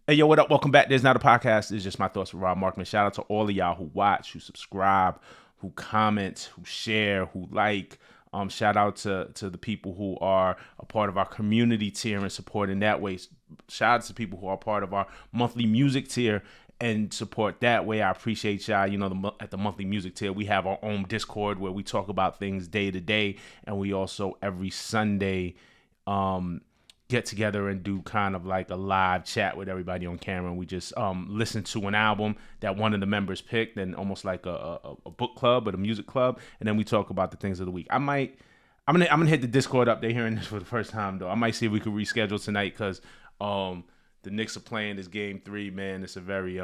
Hey, yo, what up? Welcome back. There's Not a Podcast. It's just my thoughts with Rob Markman. Shout out to all of y'all who watch, who subscribe, who comment, who share, who like. Shout out to the people who are a part of our community tier and support in that way. Shout out to people who are part of our monthly music tier and support that way. I appreciate y'all. You know, at the monthly music tier, we have our own Discord where we talk about things day to day, and we also every Sunday get together and do kind of like a live chat with everybody on camera. And we just listen to an album that one of the members picked, and almost like a book club, but a music club. And then we talk about the things of the week. I'm gonna hit the Discord up. They're hearing this for the first time though. I might see if we could reschedule tonight because the Knicks are playing this game 3. Man, it's a very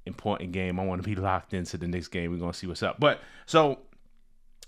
important game. I want to be locked into the Knicks game. We're gonna see what's up. But so,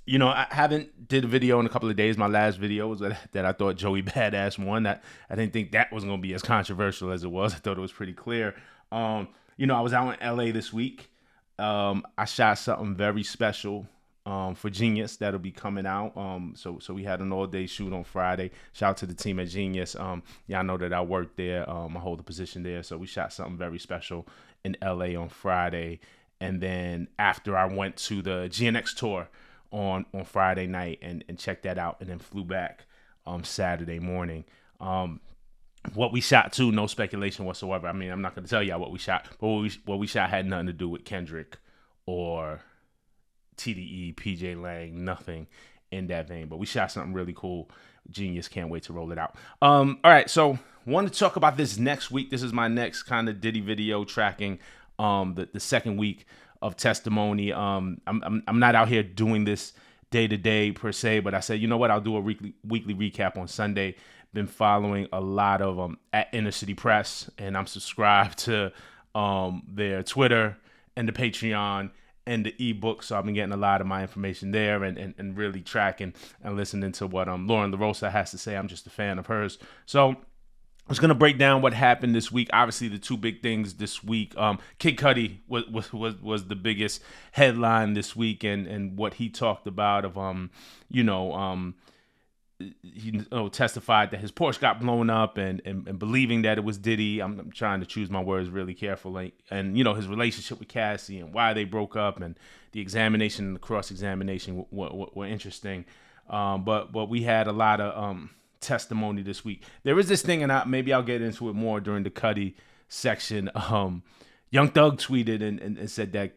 you know, I haven't did a video in a couple of days. My last video was that I thought Joey Badass won. That I didn't think that was going to be as controversial as it was. I thought it was pretty clear. You know, I was out in LA this week. I shot something very special for Genius that'll be coming out. So we had an all-day shoot on Friday. Shout out to the team at Genius. Y'all know that I work there. I hold a position there. So we shot something very special in LA on Friday. And then after I went to the GNX tour on Friday night and checked that out, and then flew back Saturday morning. What we shot too, no speculation whatsoever. I mean, I'm not going to tell y'all what we shot, but what we shot had nothing to do with Kendrick or TDE, PJ Lang, nothing in that vein. But we shot something really cool. Genius, can't wait to roll it out. All right, so want to talk about this next week. This is my next kind of Diddy video tracking the second week of testimony. I'm not out here doing this day to day per se, but I said, you know what, I'll do a weekly recap on Sunday. Been following a lot of at Inner City Press, and I'm subscribed to their Twitter and the Patreon and the ebook, so I've been getting a lot of my information there and really tracking and listening to what Lauren LaRosa has to say. I'm just a fan of hers. So I was going to break down what happened this week. Obviously, the two big things this week. Kid Cudi was the biggest headline this week, and what he talked about of he testified that his Porsche got blown up and believing that it was Diddy. I'm trying to choose my words really carefully, and his relationship with Cassie and why they broke up, and the examination and the cross examination were interesting. But we had a lot of testimony this week. There is this thing, and maybe I'll get into it more during the Cudi section. Young Thug tweeted and said that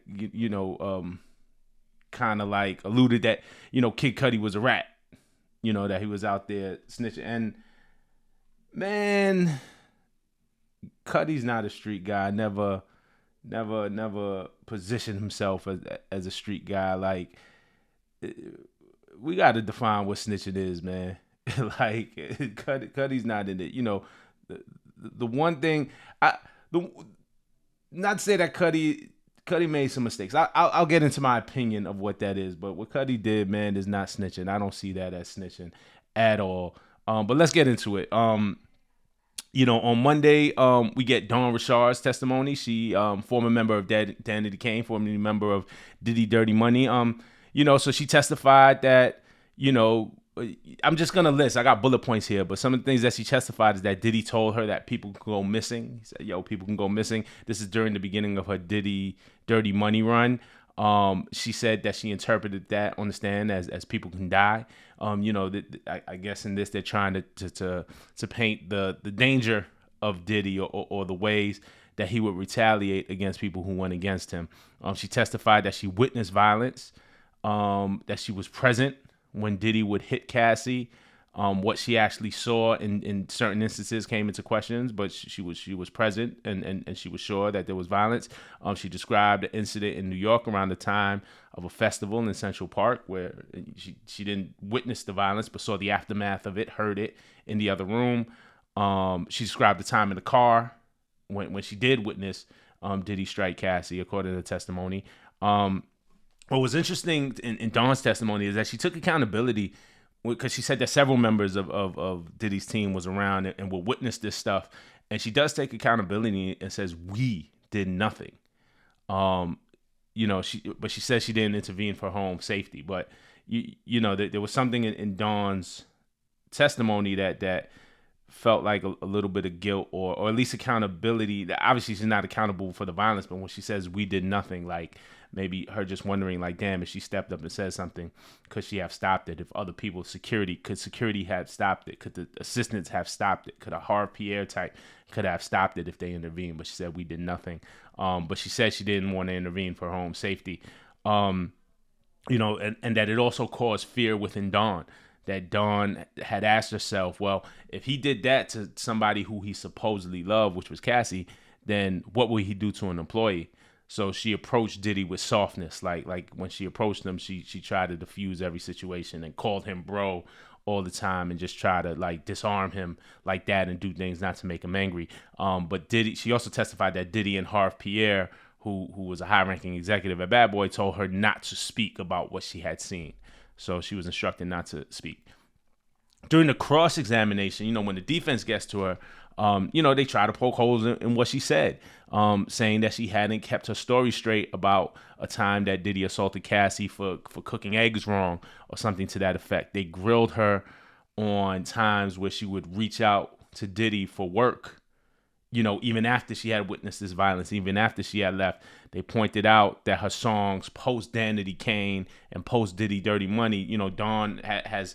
kind of like alluded that Kid Cudi was a rat, that he was out there snitching. And man, Cudi's not a street guy. Never positioned himself as a street guy. Like, we got to define what snitching is, man. Like, Cudi's not in it. The one thing not to say that Cudi made some mistakes. I'll get into my opinion of what that is, but what Cudi did, man, is not snitching. I don't see that as snitching at all. But let's get into it. On Monday, we get Dawn Richard's testimony. She, former member of Danity Kane, formerly member of Diddy Dirty Money. So she testified that, I'm just going to list. I got bullet points here, but some of the things that she testified is that Diddy told her that people can go missing. He said, people can go missing. This is during the beginning of her Diddy Dirty Money run. She said that she interpreted that on the stand as people can die. I guess in this, they're trying to paint the danger of Diddy or the ways that he would retaliate against people who went against him. She testified that she witnessed violence, that she was present when Diddy would hit Cassie. What she actually saw in certain instances came into questions, but she was present and she was sure that there was violence. She described an incident in New York around the time of a festival in Central Park where she didn't witness the violence but saw the aftermath of it, heard it in the other room. She described the time in the car when she did witness Diddy strike Cassie, according to the testimony. What was interesting in Dawn's testimony is that she took accountability, because she said that several members of Diddy's team was around and would witness this stuff. And she does take accountability and says, we did nothing. But she says she didn't intervene for her own safety. But, there was something in Dawn's testimony that felt like a little bit of guilt or at least accountability. Obviously, she's not accountable for the violence, but when she says we did nothing, like maybe her just wondering, like, damn, if she stepped up and said something, could she have stopped it? If other people, could security have stopped it? Could the assistants have stopped it? Could a Harve Pierre type could have stopped it if they intervened? But she said we did nothing. But she said she didn't want to intervene for her own safety. And that it also caused fear within Dawn. That Dawn had asked herself, well, if he did that to somebody who he supposedly loved, which was Cassie, then what would he do to an employee? So she approached Diddy with softness. Like when she approached him, she tried to diffuse every situation and called him bro all the time and just try to like disarm him like that and do things not to make him angry. But Diddy, she also testified that Diddy and Harve Pierre, who was a high-ranking executive at Bad Boy, told her not to speak about what she had seen. So she was instructed not to speak. During the cross-examination, when the defense gets to her, they try to poke holes in what she said, saying that she hadn't kept her story straight about a time that Diddy assaulted Cassie for cooking eggs wrong or something to that effect. They grilled her on times where she would reach out to Diddy for work, even after she had witnessed this violence, even after she had left. They pointed out that her songs post Danity Kane and post Diddy Dirty Money, Dawn has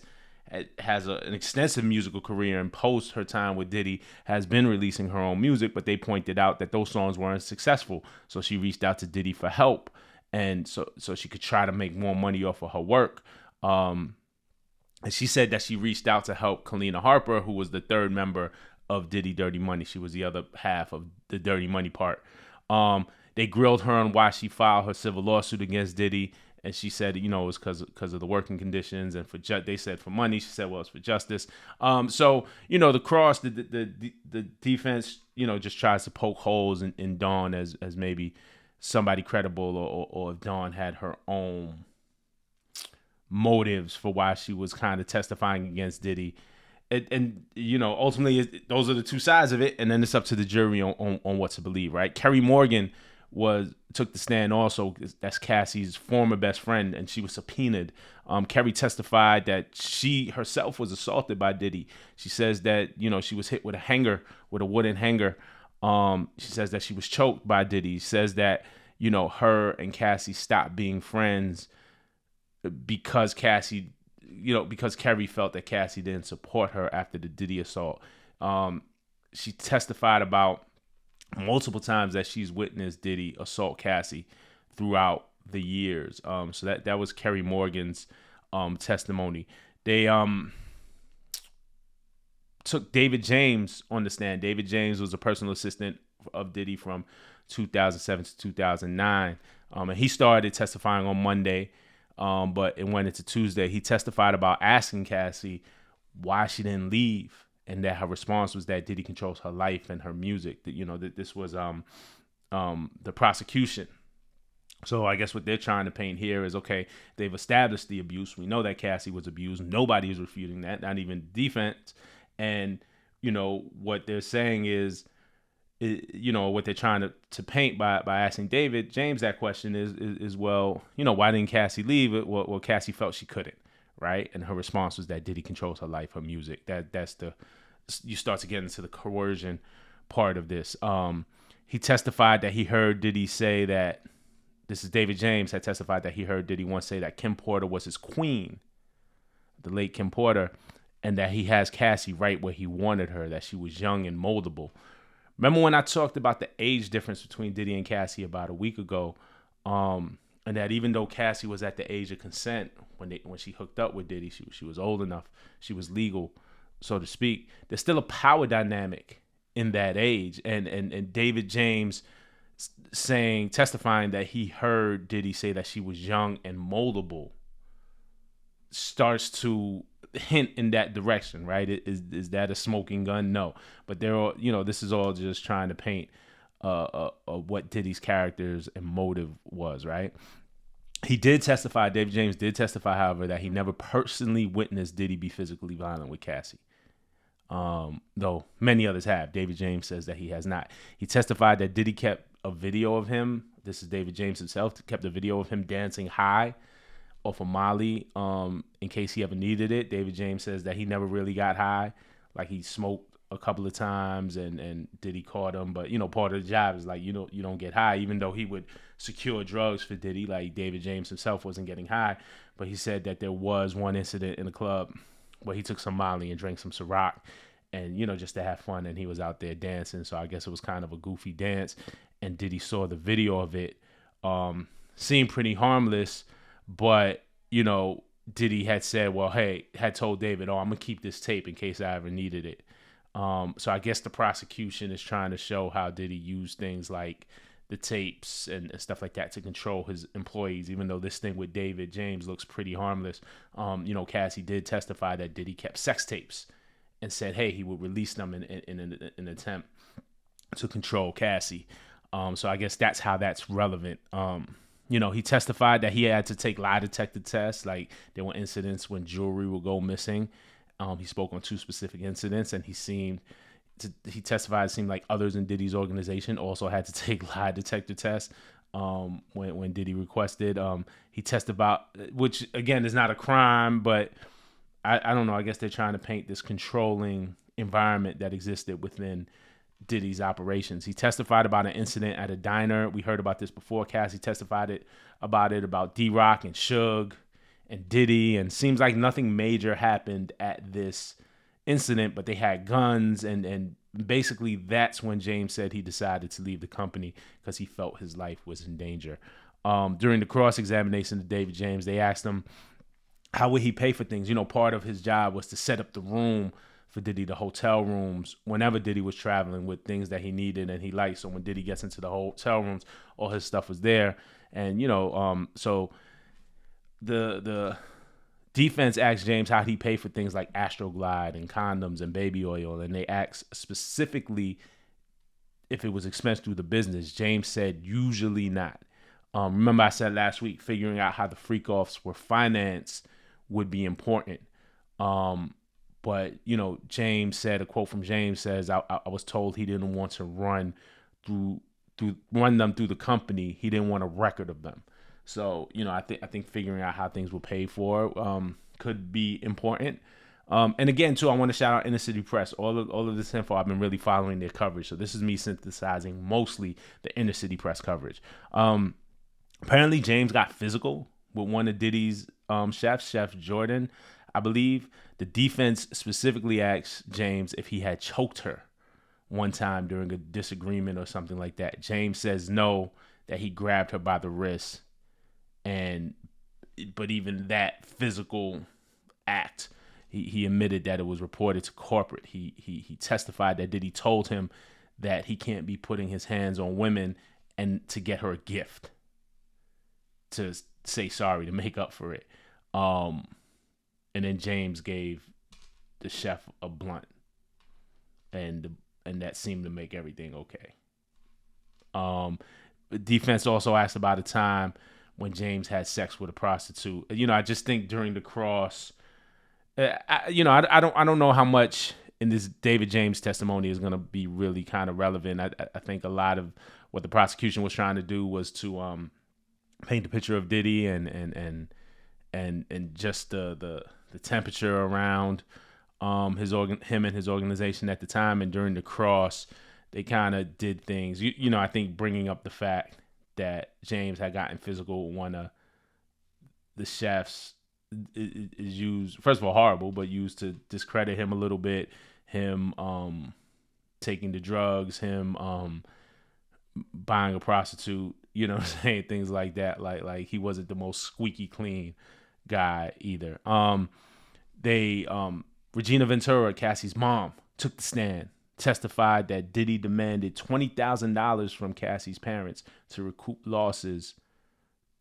an extensive musical career, and post her time with Diddy has been releasing her own music, but they pointed out that those songs weren't successful. So she reached out to Diddy for help, and so she could try to make more money off of her work. And she said that she reached out to help Kalina Harper, who was the third member of Diddy Dirty Money. She was the other half of the Dirty Money part. They grilled her on why she filed her civil lawsuit against Diddy, and she said, it was because of the working conditions, and they said for money. She said, well, it's for justice. So the cross, the defense, just tries to poke holes in Dawn as maybe somebody credible, or if Dawn had her own motives for why she was kind of testifying against Diddy. And ultimately, those are the two sides of it, and then it's up to the jury on what to believe, right? Kerry Morgan took the stand also. That's Cassie's former best friend, and she was subpoenaed. Kerry testified that she herself was assaulted by Diddy. She says that she was hit with a wooden hanger. She says that she was choked by Diddy. She says that her and Cassie stopped being friends because because Kerry felt that Cassie didn't support her after the Diddy assault. She testified about multiple times that she's witnessed Diddy assault Cassie throughout the years. So that was Kerry Morgan's testimony. They took David James on the stand. David James was a personal assistant of Diddy from 2007 to 2009. And he started testifying on Monday, but it went into Tuesday. He testified about asking Cassie why she didn't leave, and that her response was that Diddy controls her life and her music. That this was the prosecution. So I guess what they're trying to paint here is, okay, they've established the abuse. We know that Cassie was abused. Nobody is refuting that, not even defense. And what they're saying is, what they're trying to paint by asking David James that question is well, why didn't Cassie leave it? Well, Cassie felt she couldn't, right? And her response was that Diddy controls her life, her music. You start to get into the coercion part of this. He testified that he heard Diddy say that, this is David James, had testified that he heard Diddy once say that Kim Porter was his queen, the late Kim Porter, and that he has Cassie right where he wanted her, that she was young and moldable. Remember when I talked about the age difference between Diddy and Cassie about a week ago, and that even though Cassie was at the age of consent when she hooked up with Diddy, she was old enough, she was legal, so to speak. There's still a power dynamic in that age, and David James testifying that he heard Diddy say that she was young and moldable starts to hint in that direction, right? Is that a smoking gun? No, but this is all just trying to paint what Diddy's characters and motive was, right? David James did testify, however, that he never personally witnessed Diddy be physically violent with Cassie. Though many others have. David James says that he has not. He testified that Diddy kept a video of him. This is David James himself, kept a video of him dancing high off of Molly, in case he ever needed it. David James says that he never really got high, like he smoked a couple of times, and Diddy caught him. But part of the job is like you don't get high, even though he would secure drugs for Diddy. Like David James himself wasn't getting high, but he said that there was one incident in the club where he took some Molly and drank some Ciroc, and just to have fun, and he was out there dancing. So I guess it was kind of a goofy dance, and Diddy saw the video of it. Seemed pretty harmless, but Diddy had said, well, hey, had told David, I'm gonna keep this tape in case I ever needed it. So I guess the prosecution is trying to show how Diddy used things like the tapes and stuff like that to control his employees, even though this thing with David James looks pretty harmless. Cassie did testify that Diddy kept sex tapes and said, hey, he would release them in an attempt to control Cassie. So I guess that's how that's relevant. He testified that he had to take lie detector tests. Like there were incidents when jewelry would go missing. He spoke on 2 specific incidents, and he testified it seemed like others in Diddy's organization also had to take lie detector tests when Diddy requested. He testified, which again is not a crime, but I don't know. I guess they're trying to paint this controlling environment that existed within Diddy's operations. He testified about an incident at a diner. We heard about this before. Cassie testified about D-Rock and Suge and Diddy, and seems like nothing major happened at this incident, but they had guns, and basically that's when James said he decided to leave the company because he felt his life was in danger. During the cross-examination of David James, they asked him how would he pay for things. Part of his job was to set up the room for Diddy, the hotel rooms, whenever Diddy was traveling with things that he needed and he liked. So when Diddy gets into the hotel rooms, all his stuff was there. And, so the defense asked James how he paid for things like Astroglide and condoms and baby oil. And they asked specifically if it was expensed through the business. James said, usually not. Remember I said last week, figuring out how the freak-offs were financed would be important. But, James said, a quote from James says, I was told he didn't want to run them through the company. He didn't want a record of them. So, I think figuring out how things were paid for could be important. And again, too, I want to shout out Inner City Press. All of this info, I've been really following their coverage. So this is me synthesizing mostly the Inner City Press coverage. Apparently, James got physical with one of Diddy's chefs, Chef Jordan, I believe. The defense specifically asked James if he had choked her one time during a disagreement or something like that. James says no, that he grabbed her by the wrist. But even that physical act, he admitted that it was reported to corporate. He testified that Diddy told him that he can't be putting his hands on women and to get her a gift, to say sorry, to make up for it. And then James gave the chef a blunt, and that seemed to make everything okay. The defense also asked about a time when James had sex with a prostitute. I just think during the cross, I don't know how much in this David James testimony is going to be really kind of relevant. I think a lot of what the prosecution was trying to do was to paint the picture of Diddy and just the temperature around him and his organization at the time. And during the cross, they kind of did things. I think bringing up the fact that James had gotten physical with one of the chefs is used, first of all, horrible, but used to discredit him a little bit. Him taking the drugs, him buying a prostitute, saying things like that. Like he wasn't the most squeaky clean guy either. Regina Ventura, Cassie's mom, took the stand, testified that Diddy demanded $20,000 from Cassie's parents to recoup losses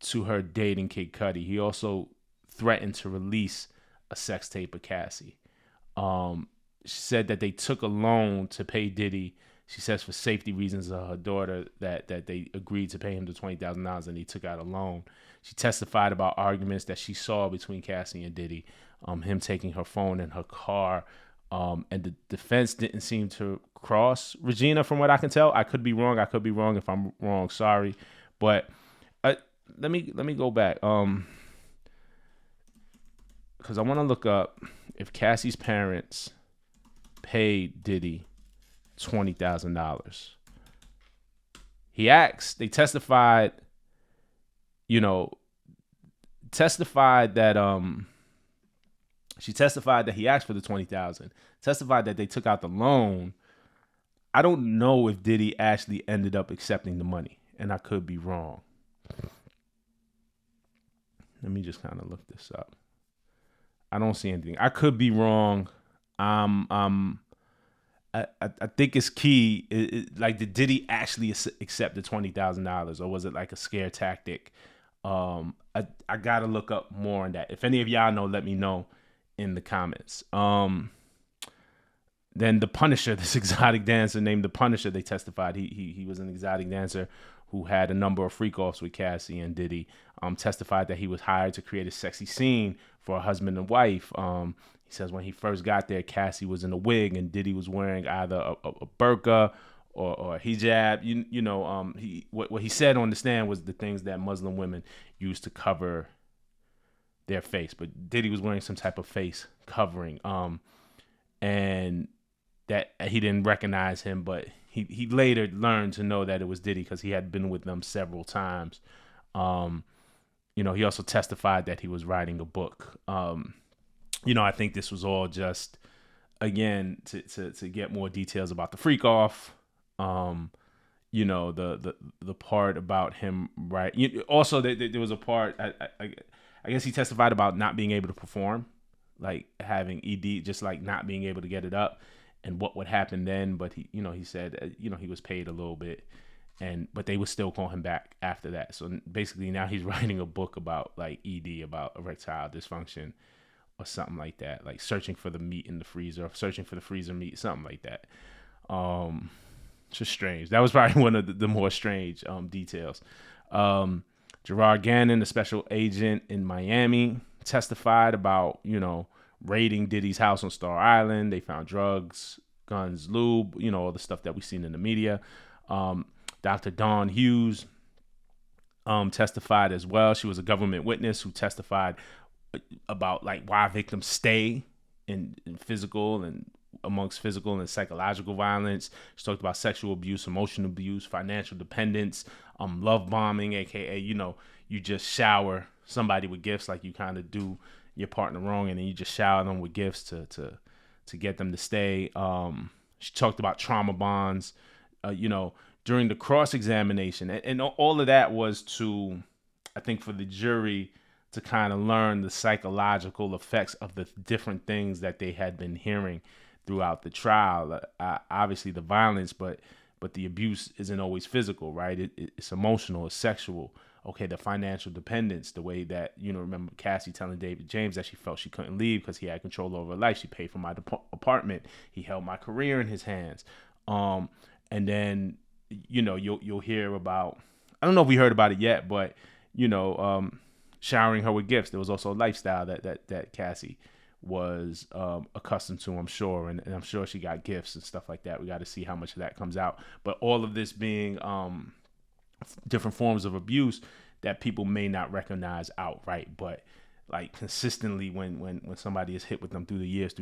to her dating Kid Cudi. He also threatened to release a sex tape of Cassie. She said that they took a loan to pay Diddy. She says for safety reasons of her daughter that they agreed to pay him the $20,000 and he took out a loan. She testified about arguments that she saw between Cassie and Diddy, him taking her phone in her car. And the defense didn't seem to cross Regina from what I can tell. I could be wrong. If I'm wrong, sorry. But let me go back. Because I want to look up if Cassie's parents paid Diddy $20,000. They testified, testified that she testified that he asked for the $20,000. Testified that they took out the loan. I don't know if Diddy actually ended up accepting the money, and I could be wrong. Let me just kind of look this up. I don't see anything. I could be wrong. I think it's key. Did Diddy actually accept the $20,000, or was it like a scare tactic? I gotta look up more on that. If any of y'all know, let me know in the comments. Then the Punisher, this exotic dancer named the Punisher, they testified he was an exotic dancer who had a number of freak-offs with Cassie and Diddy. Testified that he was hired to create a sexy scene for a husband and wife. He says when he first got there, Cassie was in a wig and Diddy was wearing either a burqa or a hijab. What he said on the stand was the things that Muslim women use to cover their face, but Diddy was wearing some type of face covering. And that he didn't recognize him, but he later learned to know that it was Diddy because he had been with them several times. He also testified that he was writing a book. I think this was all just, again, to get more details about the freak off. The part about him, right? Also, there was a part, I guess he testified about not being able to perform, like having ED, just like not being able to get it up and what would happen then. But he said, he was paid a little bit, but they would still call him back after that. So basically now he's writing a book about like ED, about erectile dysfunction or something like that, like searching for the meat in the freezer, searching for the freezer meat, something like that. Just strange. That was probably one of the more strange details. Gerard Gannon, the special agent in Miami, testified about, raiding Diddy's house on Star Island. They found drugs, guns, lube, all the stuff that we've seen in the media. Dr. Dawn Hughes testified as well. She was a government witness who testified about like why victims stay in physical and amongst physical and psychological violence. She talked about sexual abuse, emotional abuse, financial dependence, love bombing, aka you just shower somebody with gifts, like you kind of do your partner wrong and then you just shower them with gifts to get them to stay. She talked about trauma bonds, during the cross-examination, and all of that was to, I think, for the jury to kind of learn the psychological effects of the different things that they had been hearing throughout the trial. Obviously the violence, but the abuse isn't always physical, right? It's emotional, it's sexual. Okay, the financial dependence, the way that, remember Cassie telling David James that she felt she couldn't leave because he had control over her life. She paid for my apartment. He held my career in his hands. And then, you'll hear about, I don't know if we heard about it yet, but, showering her with gifts. There was also a lifestyle that Cassie was accustomed to, I'm sure. And I'm sure she got gifts and stuff like that. We got to see how much of that comes out. But all of this being different forms of abuse that people may not recognize outright, but like consistently when somebody is hit with them through the years,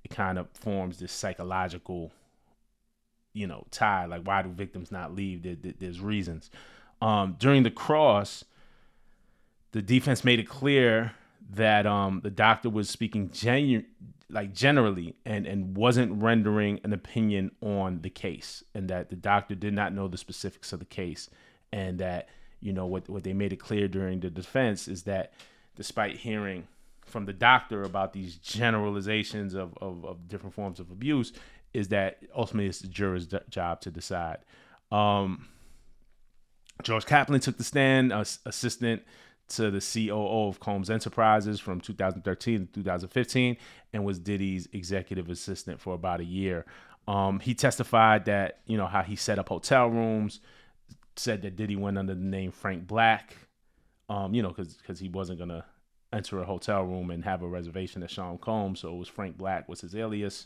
it kind of forms this psychological, tie. Like, why do victims not leave? There's reasons. During the cross, the defense made it clear that the doctor was speaking generally and wasn't rendering an opinion on the case, and that the doctor did not know the specifics of the case, and that what they made it clear during the defense is that despite hearing from the doctor about these generalizations of different forms of abuse, is that ultimately it's the juror's job to decide. George Kaplan took the stand, assistant to the COO of Combs Enterprises from 2013 to 2015, and was Diddy's executive assistant for about a year. He testified that, how he set up hotel rooms, said that Diddy went under the name Frank Black, because he wasn't going to enter a hotel room and have a reservation at Sean Combs, so it was Frank Black was his alias.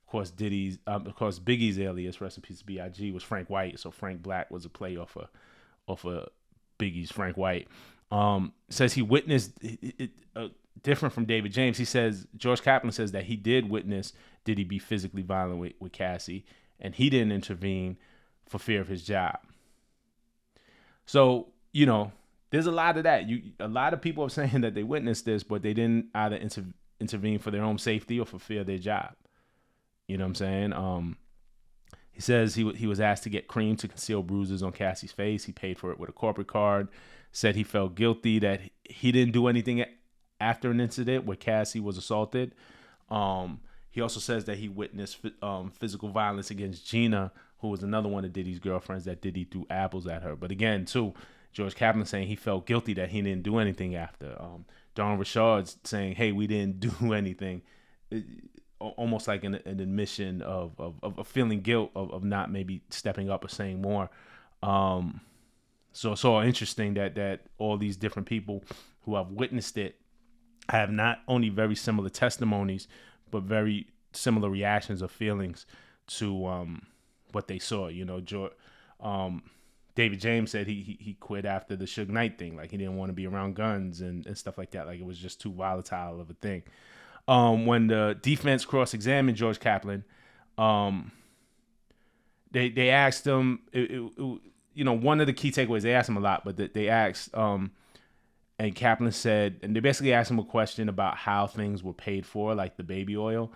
Of course, Biggie's alias, rest in peace, B.I.G., was Frank White, so Frank Black was a play off of Biggie's Frank White. Says he witnessed different from David James. He says, George Kaplan says that he did witness Diddy be physically violent with Cassie, and he didn't intervene for fear of his job. So, there's a lot of that. A lot of people are saying that they witnessed this, but they didn't either intervene for their own safety or for fear of their job. You know what I'm saying? He says he was asked to get cream to conceal bruises on Cassie's face. He paid for it with a corporate card. Said he felt guilty that he didn't do anything after an incident where Cassie was assaulted. He also says that he witnessed physical violence against Gina, who was another one of Diddy's girlfriends, that Diddy threw apples at her. But again, too, George Kaplan saying he felt guilty that he didn't do anything after. Don Richard's saying, hey, we didn't do anything. Almost like an admission of feeling guilt of not maybe stepping up or saying more. So it's all interesting that all these different people who have witnessed it have not only very similar testimonies, but very similar reactions or feelings to what they saw. David James said he quit after the Suge Knight thing. Like, he didn't want to be around guns and stuff like that. Like, it was just too volatile of a thing. When the defense cross-examined George Kaplan, they asked him, one of the key takeaways, they asked him a lot, but they asked, and Kaplan said, and they basically asked him a question about how things were paid for, like the baby oil.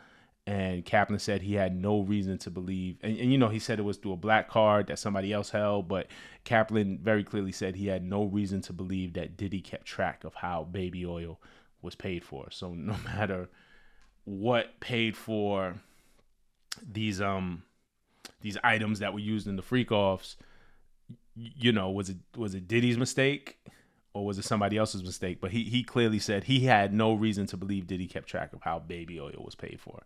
And Kaplan said he had no reason to believe, and he said it was through a black card that somebody else held, but Kaplan very clearly said he had no reason to believe that Diddy kept track of how baby oil was paid for. So no matter what paid for these items that were used in the freak offs, was it Diddy's mistake or was it somebody else's mistake? But he clearly said he had no reason to believe Diddy kept track of how baby oil was paid for.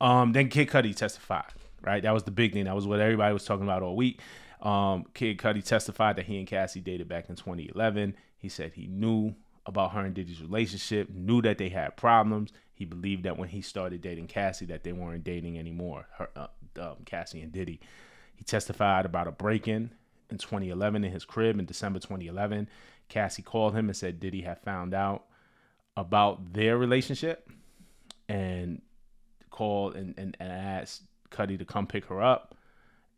Then Kid Cudi testified, right? That was the big thing. That was what everybody was talking about all week. Kid Cudi testified that he and Cassie dated back in 2011. He said he knew about her and Diddy's relationship, knew that they had problems. He believed that when he started dating Cassie that they weren't dating anymore, Cassie and Diddy. He testified about a break-in in 2011 in his crib in December 2011. Cassie called him and said Diddy had found out about their relationship and called and asked Cudi to come pick her up.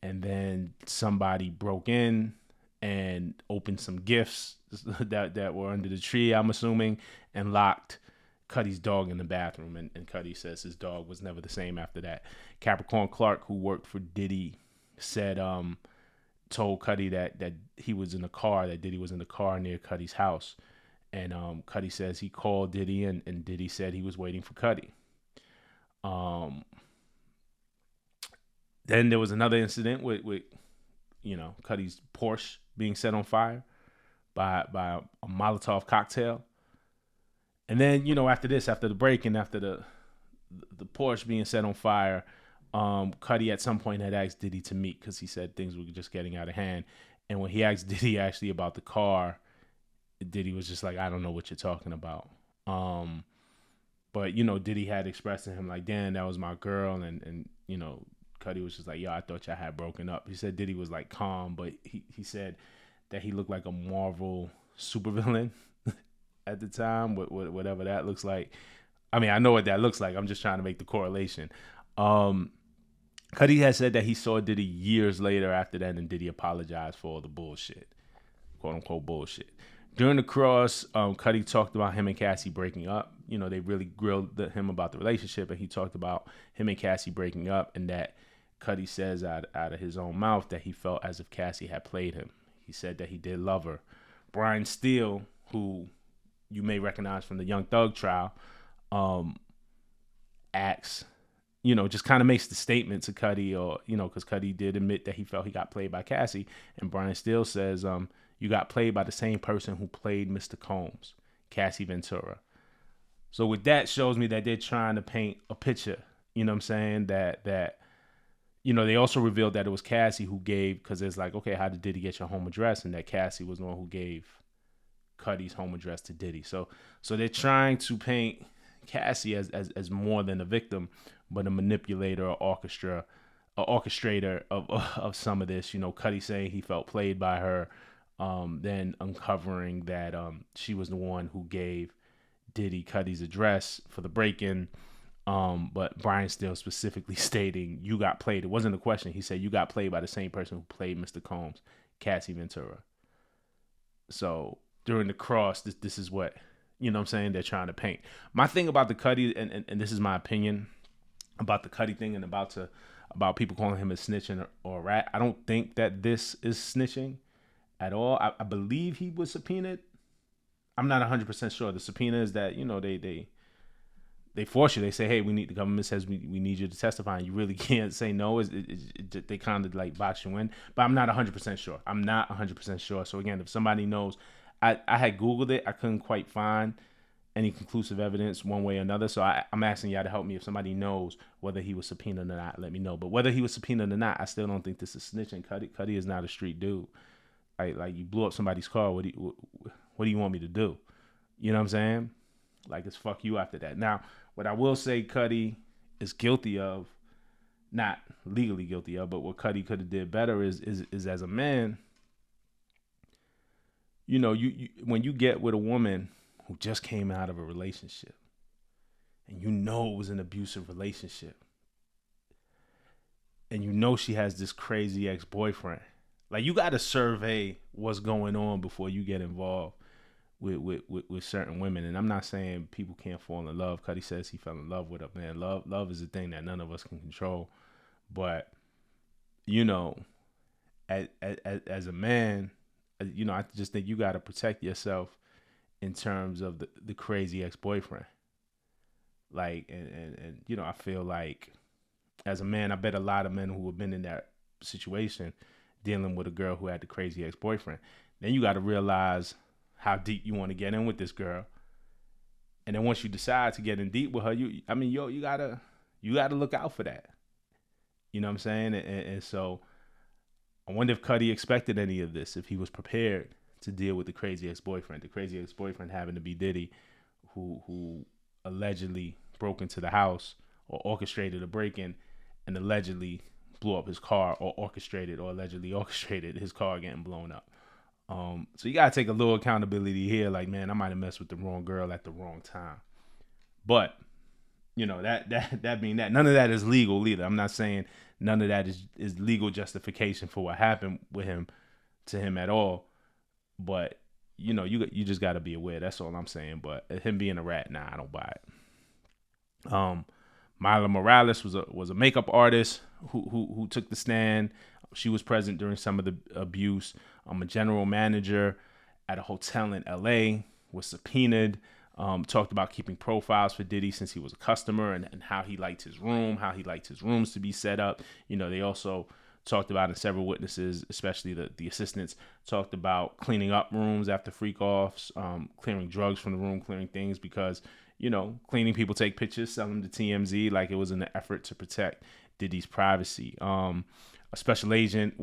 And then somebody broke in and opened some gifts that were under the tree, I'm assuming, and locked Cudi's dog in the bathroom. And Cudi says his dog was never the same after that. Capricorn Clark, who worked for Diddy, said told Cudi that he was in the car, that Diddy was in the car near Cudi's house. And Cudi says he called Diddy and Diddy said he was waiting for Cudi. Then there was another incident with Cudi's Porsche being set on fire by a Molotov cocktail. And then, after the break and after the Porsche being set on fire, Cudi at some point had asked Diddy to meet because he said things were just getting out of hand. And when he asked Diddy actually about the car, Diddy was just like, I don't know what you're talking about. But, Diddy had expressed to him like, damn, that was my girl. And Cudi was just like, yo, I thought y'all had broken up. He said Diddy was like calm, but he said that he looked like a Marvel supervillain at the time, whatever that looks like. I mean, I know what that looks like. I'm just trying to make the correlation. Cudi has said that he saw Diddy years later after that, and Diddy apologized for all the bullshit, quote unquote bullshit. During the cross, Cudi talked about him and Cassie breaking up. They really grilled him about the relationship, and he talked about him and Cassie breaking up, and that Cudi says out of his own mouth that he felt as if Cassie had played him. He said that he did love her. Brian Steele, who you may recognize from the Young Thug trial, asks, just kind of makes the statement to Cudi, or, because Cudi did admit that he felt he got played by Cassie. And Brian Steele says, you got played by the same person who played Mr. Combs, Cassie Ventura. So with that shows me that they're trying to paint a picture, you know what I'm saying, that they also revealed that it was Cassie who gave, because it's like, okay, how did Diddy get your home address? And that Cassie was the one who gave Cudi's home address to Diddy. So they're trying to paint Cassie as more than a victim, but a manipulator or orchestrator of some of this. Cudi saying he felt played by her, then uncovering that she was the one who gave Diddy Cudi's address for the break-in. But Brian still specifically stating you got played. It wasn't a question. He said you got played by the same person who played Mr. Combs, Cassie Ventura. So during the cross, this is what, you know what I'm saying, they're trying to paint. My thing about the Cudi, and this is my opinion about the Cudi thing and about people calling him a snitch or a rat. I don't think that this is snitching at all. I believe he was subpoenaed. I'm not 100% sure. The subpoena is that, they force you. They say, hey, the government says we need you to testify, and you really can't say no. They kind of like box you in. But I'm not 100% sure. I'm not 100% sure. So again, if somebody knows, I had Googled it. I couldn't quite find any conclusive evidence one way or another. So I'm asking y'all to help me. If somebody knows whether he was subpoenaed or not, let me know. But whether he was subpoenaed or not, I still don't think this is snitching. Cudi is not a street dude. Like you blew up somebody's car. What do you want me to do? You know what I'm saying? Like, it's fuck you after that. Now, what I will say Cudi is guilty of, not legally guilty of, but what Cudi could have did better is as a man, you when you get with a woman who just came out of a relationship and it was an abusive relationship and she has this crazy ex-boyfriend, like, you got to survey what's going on before you get involved with certain women. And I'm not saying people can't fall in love. Cudi says he fell in love with her. Man, love is a thing that none of us can control. But, as a man, I just think you got to protect yourself in terms of the crazy ex-boyfriend. Like, and I feel like as a man, I bet a lot of men who have been in that situation dealing with a girl who had the crazy ex-boyfriend, then you got to realize how deep you want to get in with this girl. And then once you decide to get in deep with her, you gotta look out for that. You know what I'm saying? And so I wonder if Cudi expected any of this, if he was prepared to deal with the crazy ex-boyfriend. The crazy ex-boyfriend having to be Diddy, who allegedly broke into the house or orchestrated a break-in and allegedly blew up his car, or allegedly orchestrated his car getting blown up. So you gotta take a little accountability here. Like, man, I might have messed with the wrong girl at the wrong time. But that being that, none of that is legal either. I'm not saying none of that is legal justification for what happened with him to him at all. But you just gotta be aware. That's all I'm saying. But him being a rat, nah, I don't buy it. Myla Morales was a makeup artist who took the stand. She was present during some of the abuse. A general manager at a hotel in LA was subpoenaed. Talked about keeping profiles for Diddy since he was a customer, and how he liked his rooms to be set up. They also talked about, and several witnesses, especially the assistants, talked about cleaning up rooms after freak offs, clearing drugs from the room, clearing things, because cleaning people take pictures, sell them to TMZ, like it was an effort to protect Diddy's privacy. A special agent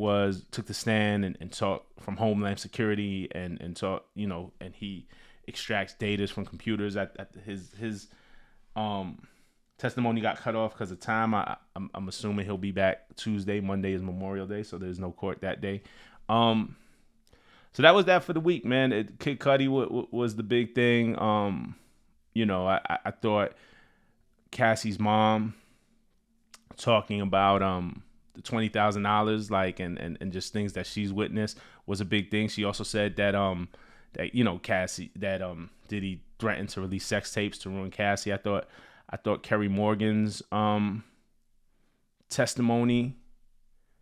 took the stand and talked from Homeland Security and talked, and he extracts data from computers. At his testimony got cut off because of time. I'm assuming he'll be back Tuesday. Monday is Memorial Day, so there's no court that day. So that was that for the week, man. Kid Cudi was the big thing. I thought Cassie's mom talking about the $20,000, like, and just things that she's witnessed was a big thing. She also said that Cassie, that Diddy threatened to release sex tapes to ruin Cassie. I thought Kerry Morgan's testimony,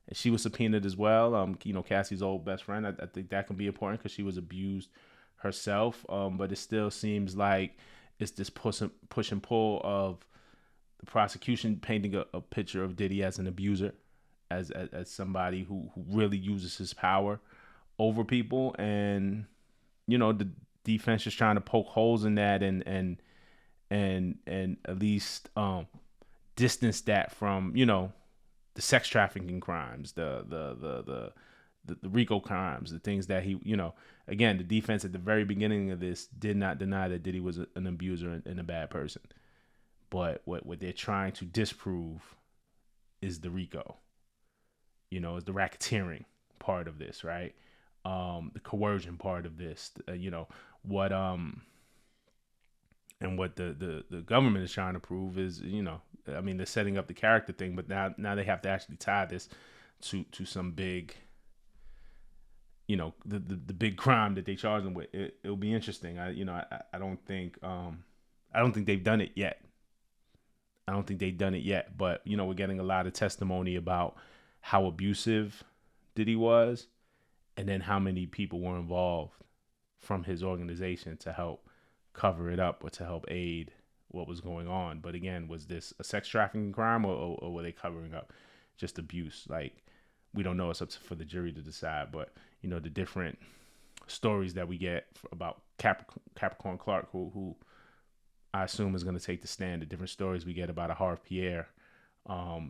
and she was subpoenaed as well. Cassie's old best friend. I think that can be important because she was abused herself. But it still seems like it's this push and pull of the prosecution painting a picture of Diddy as an abuser, as somebody who really uses his power over people, and the defense is trying to poke holes in that and at least distance that from the sex trafficking crimes, the RICO crimes, the things that he again, the defense at the very beginning of this did not deny that Diddy was an abuser and a bad person, but what they're trying to disprove is the RICO. Is the racketeering part of this, right? The coercion part of this, what And what the government is trying to prove is, I mean, they're setting up the character thing, but now they have to actually tie this to some big, the big crime that they charge them with. It'll be interesting. I don't think they've done it yet. But we're getting a lot of testimony about how abusive Diddy was, and then how many people were involved from his organization to help cover it up or to help aid what was going on. But again, was this a sex trafficking crime, or were they covering up just abuse? Like, we don't know. It's up for the jury to decide. But the different stories that we get about Capricorn Clark, who I assume is going to take the stand. The different stories we get about Harv Pierre,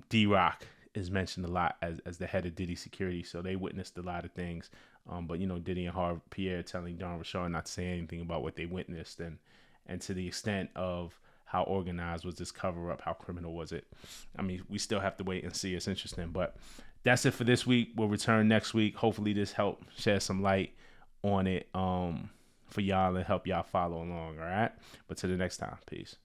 D-Rock is mentioned a lot as the head of Diddy Security, so they witnessed a lot of things. But Diddy and Harv Pierre telling Don Richard not to say anything about what they witnessed, and to the extent of how organized was this cover up, how criminal was it? I mean, we still have to wait and see. It's interesting, but that's it for this week. We'll return next week. Hopefully, this helped shed some light on it for y'all and help y'all follow along. All right, but till the next time, peace.